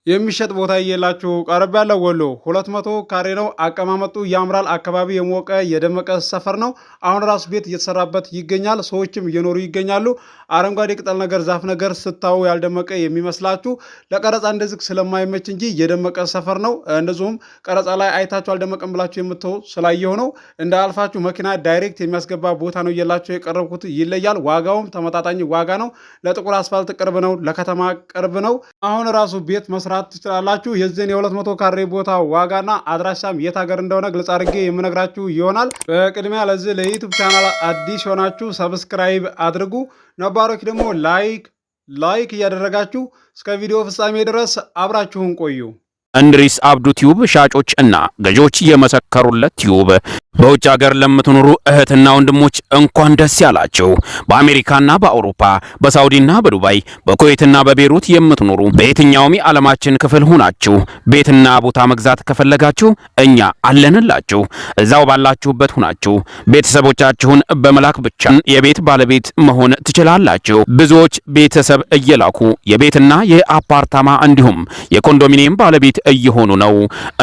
የሚሸጥ ቦታ እየላችሁ ቀርብ ያለው ወሎ 200 ካሬ ነው። አቀማመጡ ያምራል። አካባቢ የሞቀ የደመቀ ሰፈር ነው። አሁን ራሱ ቤት እየተሰራበት ይገኛል። ሰዎችም እየኖሩ ይገኛሉ። አረንጓዴ ቅጠል ነገር ዛፍ ነገር ስታዩ ያልደመቀ የሚመስላችሁ ለቀረጻ እንደዚህ ስለማይመች እንጂ የደመቀ ሰፈር ነው። እንደዚሁም ቀረጻ ላይ አይታችሁ አልደመቀም ብላችሁ የምትተው ስላየው ነው። እንደ አልፋችሁ መኪና ዳይሬክት የሚያስገባ ቦታ ነው እየላችሁ የቀረብኩት። ይለያል። ዋጋውም ተመጣጣኝ ዋጋ ነው። ለጥቁር አስፋልት ቅርብ ነው። ለከተማ ቅርብ ነው። አሁን ራሱ ቤት መስራት ትችላላችሁ። የዚህን የ200 ካሬ ቦታ ዋጋና አድራሻም የት ሀገር እንደሆነ ግልጽ አድርጌ የምነግራችሁ ይሆናል። በቅድሚያ ለዚህ ለዩቲዩብ ቻናል አዲስ ሆናችሁ ሰብስክራይብ አድርጉ። ነባሮች ደግሞ ላይክ እያደረጋችሁ እስከ ቪዲዮ ፍጻሜ ድረስ አብራችሁን ቆዩ። እንድሪስ አብዱ ቲዩብ ሻጮች እና ገዢዎች የመሰከሩለት ቲዩብ በውጭ ሀገር ለምትኖሩ እህትና ወንድሞች እንኳን ደስ ያላችሁ። በአሜሪካና በአውሮፓ በሳውዲና በዱባይ በኩዌትና በቤሩት የምትኖሩ በየትኛውም የዓለማችን ክፍል ሆናችሁ ቤትና ቦታ መግዛት ከፈለጋችሁ እኛ አለንላችሁ። እዛው ባላችሁበት ሆናችሁ ቤተሰቦቻችሁን በመላክ ብቻ የቤት ባለቤት መሆን ትችላላችሁ። ብዙዎች ቤተሰብ እየላኩ የቤትና የአፓርታማ እንዲሁም የኮንዶሚኒየም ባለቤት እየሆኑ ነው።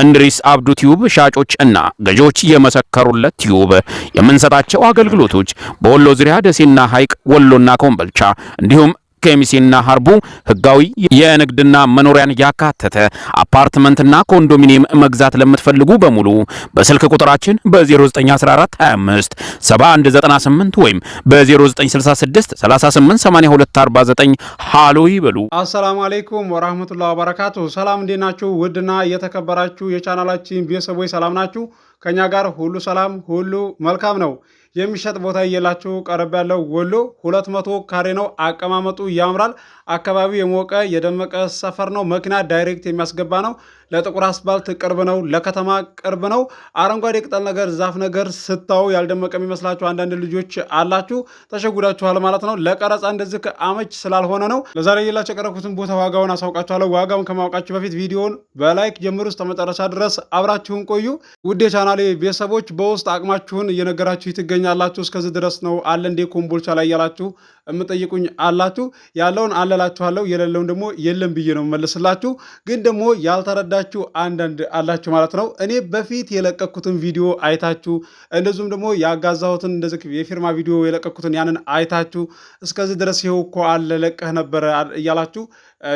እንድሪስ አብዱ ቲዩብ ሻጮች እና ገዢዎች የመሰከሩለት ቲዩብ የምንሰጣቸው አገልግሎቶች በወሎ ዙሪያ ደሴና ሐይቅ፣ ወሎና ኮምቦልቻ እንዲሁም ከሚሴና ሀርቡ ህጋዊ የንግድና መኖሪያን ያካተተ አፓርትመንትና ኮንዶሚኒየም መግዛት ለምትፈልጉ በሙሉ በስልክ ቁጥራችን በ0914 25 7198 ወይም በ0966 388249 ሃሎ ይበሉ። አሰላሙ አለይኩም ወራህመቱላሂ ወበረካቱ። ሰላም እንዴት ናችሁ? ውድና የተከበራችሁ የቻናላችን ቤተሰቦች ሰላም ናችሁ? ከኛ ጋር ሁሉ ሰላም ሁሉ መልካም ነው። የሚሸጥ ቦታ እየላችሁ ቀርብ ያለው ወሎ 200 ካሬ ነው። አቀማመጡ ያምራል። አካባቢ የሞቀ የደመቀ ሰፈር ነው። መኪና ዳይሬክት የሚያስገባ ነው። ለጥቁር አስፋልት ቅርብ ነው። ለከተማ ቅርብ ነው። አረንጓዴ ቅጠል ነገር ዛፍ ነገር ስታዩ ያልደመቀ የሚመስላችሁ አንዳንድ ልጆች አላችሁ፣ ተሸጉዳችኋል ማለት ነው። ለቀረጻ እንደዚህ አመች ስላልሆነ ነው። ለዛሬ እየላችሁ የቀረብኩትን ቦታ ዋጋውን አሳውቃችኋለሁ። ዋጋውን ከማውቃችሁ በፊት ቪዲዮውን በላይክ ጀምሩ፣ እስከ መጨረሻ ድረስ አብራችሁን ቆዩ። ውድ የቻናሌ ቤተሰቦች በውስጥ አቅማችሁን እየነገራችሁ ትገኛላችሁ። እስከዚህ ድረስ ነው አለ እንዴ ኮምቦልቻ ላይ ያላችሁ የምጠይቁኝ አላችሁ። ያለውን አለላችኋለሁ፣ የሌለውን ደግሞ የለም ብዬ ነው መልስላችሁ። ግን ደግሞ ያልተረዳችሁ አንዳንድ አላችሁ ማለት ነው። እኔ በፊት የለቀኩትን ቪዲዮ አይታችሁ እንደዚሁም ደግሞ ያጋዛሁትን እንደዚህ የፊርማ ቪዲዮ የለቀኩትን ያንን አይታችሁ እስከዚህ ድረስ ይኸው እኮ አለ ለቀህ ነበረ እያላችሁ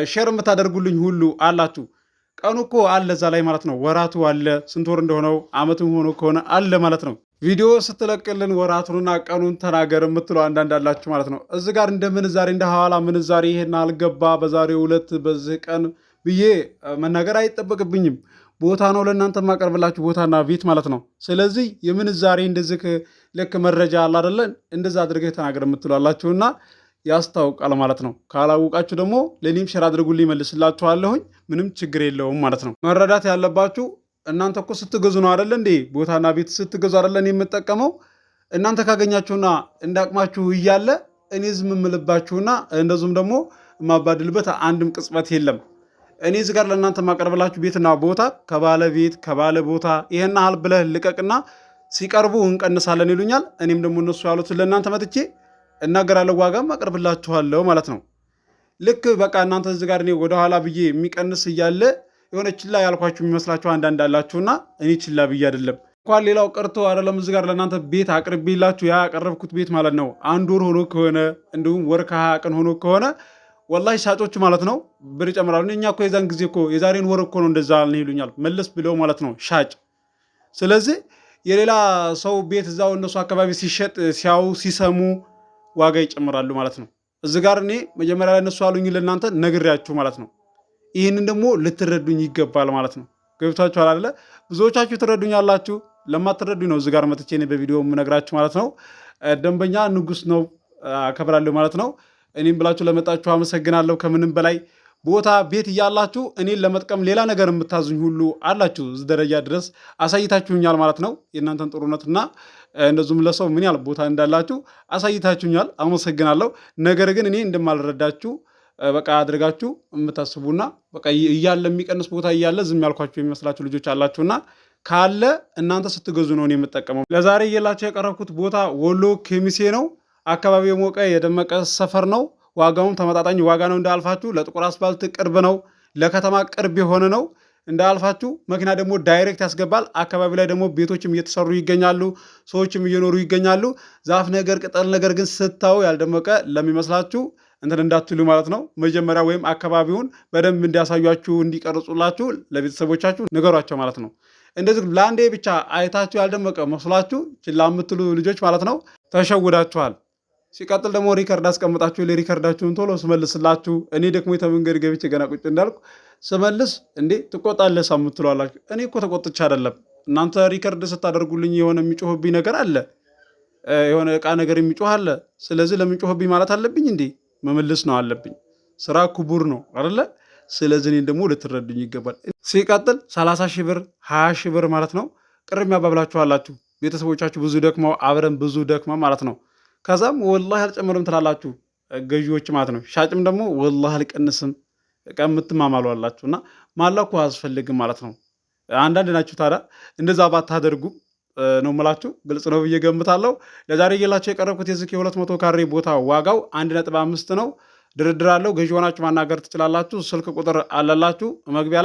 ሼር የምታደርጉልኝ ሁሉ አላችሁ። ቀኑ እኮ አለ እዛ ላይ ማለት ነው። ወራቱ አለ፣ ስንት ወር እንደሆነው አመቱም ሆኖ ከሆነ አለ ማለት ነው። ቪዲዮ ስትለቅልን ወራቱንና ቀኑን ተናገር የምትለው አንዳንድ አላችሁ ማለት ነው። እዚህ ጋር እንደ ምንዛሬ እንደ ሐዋላ ምንዛሬ ይሄን አልገባ በዛሬው ዕለት በዚህ ቀን ብዬ መናገር አይጠበቅብኝም። ቦታ ነው ለእናንተ ማቀርብላችሁ ቦታና ቤት ማለት ነው። ስለዚህ የምንዛሬ እንደዚህ ልክ መረጃ አለ አይደለ? እንደዛ አድርገህ ተናገር የምትለው አላችሁና ያስታውቃል ማለት ነው። ካላወቃችሁ ደግሞ ለኔም ሼር አድርጉልኝ መልስላችኋለሁኝ። ምንም ችግር የለውም ማለት ነው። መረዳት ያለባችሁ እናንተ እኮ ስትገዙ ነው አይደለ እንዴ? ቦታና ቤት ስትገዙ አይደለ የምጠቀመው። እናንተ ካገኛችሁና እንዳቅማችሁ እያለ እኔ ዝም የምልባችሁና እንደዚሁም ደግሞ የማባድልበት አንድም ቅጽበት የለም። እኔ እዚህ ጋር ለእናንተ ማቀርብላችሁ ቤትና ቦታ ከባለቤት ከባለ ቦታ ይሄን ያህል ብለህ ልቀቅና ሲቀርቡ እንቀንሳለን ይሉኛል። እኔም ደግሞ እነሱ ያሉትን ለእናንተ መጥቼ እናገራለሁ፣ ዋጋም አቀርብላችኋለሁ ማለት ነው። ልክ በቃ እናንተ እዚህ ጋር እኔ ወደኋላ ብዬ የሚቀንስ እያለ የሆነ ችላ ያልኳችሁ የሚመስላችሁ አንዳንድ አላችሁና እኔ ችላ ብዬ አይደለም። እንኳን ሌላው ቀርቶ አይደለም እዚህ ጋር ለእናንተ ቤት አቅርቤላችሁ ያ ያቀረብኩት ቤት ማለት ነው 1 ወር ሆኖ ከሆነ እንዲሁም ወር ከ20 ቀን ሆኖ ከሆነ ወላሂ ሻጮቹ ማለት ነው ብር ይጨምራሉ። እኛ እኮ የዛን ጊዜ እኮ የዛሬን ወር እኮ ነው እንደዛ አልን ይሉኛል፣ መለስ ብለው ማለት ነው ሻጭ። ስለዚህ የሌላ ሰው ቤት እዛው እነሱ አካባቢ ሲሸጥ ሲያዩ ሲሰሙ ዋጋ ይጨምራሉ ማለት ነው። እዚህ ጋር እኔ መጀመሪያ ላይ እነሱ አሉኝ ለእናንተ ነግሬያችሁ ማለት ነው። ይህንን ደግሞ ልትረዱኝ ይገባል ማለት ነው። ገብታችኋል አይደለ? ብዙዎቻችሁ ትረዱኛላችሁ፣ ለማትረዱኝ ነው እዚህ ጋር መጥቼ እኔ በቪዲዮ የምነግራችሁ ማለት ነው። ደንበኛ ንጉስ ነው፣ አከብራለሁ ማለት ነው። እኔም ብላችሁ ለመጣችሁ አመሰግናለሁ። ከምንም በላይ ቦታ ቤት እያላችሁ እኔን ለመጥቀም ሌላ ነገር የምታዙኝ ሁሉ አላችሁ። እዚህ ደረጃ ድረስ አሳይታችሁኛል ማለት ነው። የእናንተን ጥሩነትና እንደዚሁም ለሰው ምን ያህል ቦታ እንዳላችሁ አሳይታችሁኛል፣ አመሰግናለሁ። ነገር ግን እኔ እንደማልረዳችሁ በቃ አድርጋችሁ የምታስቡና በቃ እያለ የሚቀንስ ቦታ እያለ ዝም ያልኳችሁ የሚመስላችሁ ልጆች አላችሁና ካለ እናንተ ስትገዙ ነው እኔ የምጠቀመው። ለዛሬ እየላችሁ የቀረብኩት ቦታ ወሎ ኬሚሴ ነው። አካባቢ የሞቀ የደመቀ ሰፈር ነው። ዋጋውም ተመጣጣኝ ዋጋ ነው እንዳልፋችሁ። ለጥቁር አስፋልት ቅርብ ነው። ለከተማ ቅርብ የሆነ ነው። እንዳልፋችሁ መኪና ደግሞ ዳይሬክት ያስገባል። አካባቢ ላይ ደግሞ ቤቶችም እየተሰሩ ይገኛሉ፣ ሰዎችም እየኖሩ ይገኛሉ። ዛፍ ነገር ቅጠል ነገር ግን ስታዩ ያልደመቀ ለሚመስላችሁ እንትን እንዳትሉ ማለት ነው። መጀመሪያ ወይም አካባቢውን በደንብ እንዲያሳዩአችሁ እንዲቀርጹላችሁ ለቤተሰቦቻችሁ ንገሯቸው ማለት ነው። እንደዚህ ለአንዴ ብቻ አይታችሁ ያልደመቀ መስሏችሁ ችላ የምትሉ ልጆች ማለት ነው ተሸውዳችኋል። ሲቀጥል ደግሞ ሪከርድ አስቀምጣችሁ ለሪከርዳችሁን ቶሎ ስመልስላችሁ እኔ ደግሞ የተመንገድ ገብቼ ገና ቁጭ እንዳልኩ ስመልስ እንዴ ትቆጣለህ ሳምትሏላችሁ። እኔ እኮ ተቆጥቼ አይደለም። እናንተ ሪከርድ ስታደርጉልኝ የሆነ የሚጮህብኝ ነገር አለ፣ የሆነ እቃ ነገር የሚጮህ አለ። ስለዚህ ለሚጮህብኝ ማለት አለብኝ እንዴ? መመልስ ነው አለብኝ። ስራ ክቡር ነው አይደለ? ስለዚህ እኔን ደግሞ ልትረዱኝ ይገባል። ሲቀጥል 30 ሺህ ብር 20 ሺህ ብር ማለት ነው ቅር የሚያባብላችኋላችሁ። ቤተሰቦቻችሁ ብዙ ደክመው አብረን ብዙ ደክመው ማለት ነው። ከዛም ወላሂ አልጨምርም ትላላችሁ ገዢዎች ማለት ነው። ሻጭም ደግሞ ወላሂ አልቀንስም የምትማማሉ አላችሁ እና ማላኩ አያስፈልግም ማለት ነው። አንዳንድ ናችሁ። ታዲያ እንደዛ ባታደርጉ ነው የምላችሁ። ግልጽ ነው ብዬ ገምታለሁ። ለዛሬ እየላችሁ የቀረብኩት የዚህ 200 ካሬ ቦታ ዋጋው 1.5 ነው። ድርድር አለው። ገዢ ሆናችሁ ማናገር ትችላላችሁ። ስልክ ቁጥር አለላችሁ መግቢያ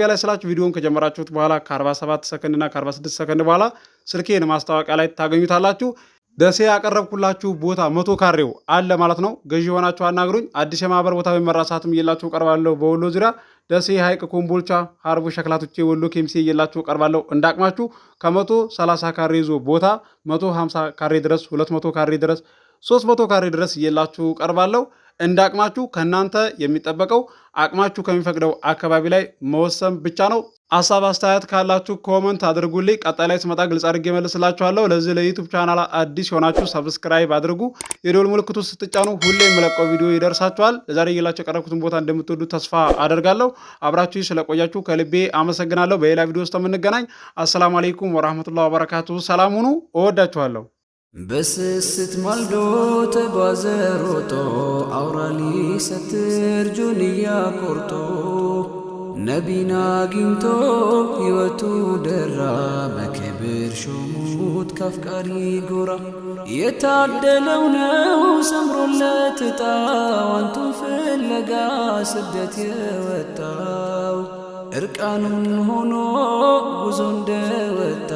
ላይ ስላችሁ ቪዲዮን ከጀመራችሁት በኋላ ከ47 ሰከንድ እና ከ46 ሰከንድ በኋላ ስልኬን ማስታወቂያ ላይ ታገኙታላችሁ። ደሴ ያቀረብኩላችሁ ቦታ 100 ካሬው አለ ማለት ነው። ገዢ ሆናችሁ አናግሩኝ። አዲስ የማህበር ቦታ በመራ ሰዓትም እየላችሁ ቀርባለሁ። በወሎ ዙሪያ ደሴ፣ ሐይቅ፣ ኮምቦልቻ፣ ሀርቡ፣ ሸክላቶቼ፣ ወሎ ኬሚሴ እየላችሁ ቀርባለሁ። እንዳቅማችሁ ከ130 ካሬ ይዞ ቦታ 150 ካሬ ድረስ 200 ካሬ ድረስ 300 ካሬ ድረስ እየላችሁ ቀርባለሁ። እንዳቅማችሁ ከእናንተ የሚጠበቀው አቅማችሁ ከሚፈቅደው አካባቢ ላይ መወሰን ብቻ ነው። ሀሳብ አስተያየት ካላችሁ ኮመንት አድርጉልኝ። ቀጣይ ላይ ስመጣ ግልጽ አድርጌ መልስላችኋለሁ። ለዚህ ለዩቱብ ቻናል አዲስ የሆናችሁ ሰብስክራይብ አድርጉ። የደወል ምልክቱ ስትጫኑ ሁሌ የምለቀው ቪዲዮ ይደርሳችኋል። ለዛሬ እየላችሁ የቀረብኩትን ቦታ እንደምትወዱ ተስፋ አደርጋለሁ። አብራችሁ ስለቆያችሁ ከልቤ አመሰግናለሁ። በሌላ ቪዲዮ ውስጥ የምንገናኝ። አሰላሙ አለይኩም ወራህመቱላሂ ወበረካቱ። ሰላም ሁኑ። እወዳችኋለሁ። በስስት ማልዶ ተጓዘ ሮጦ አውራሊ ሰትር ጆንያ ቆርጦ ነቢን አግኝቶ ሕይወቱ ደራ በክብር ሾሙት ካፍቃሪ ጎራ። የታደለው ነው ሰምሮለት ዕጣው አንቱን ፍለጋ ስደት የወጣው እርቃኑን ሆኖ ጉዞ እንደወጣ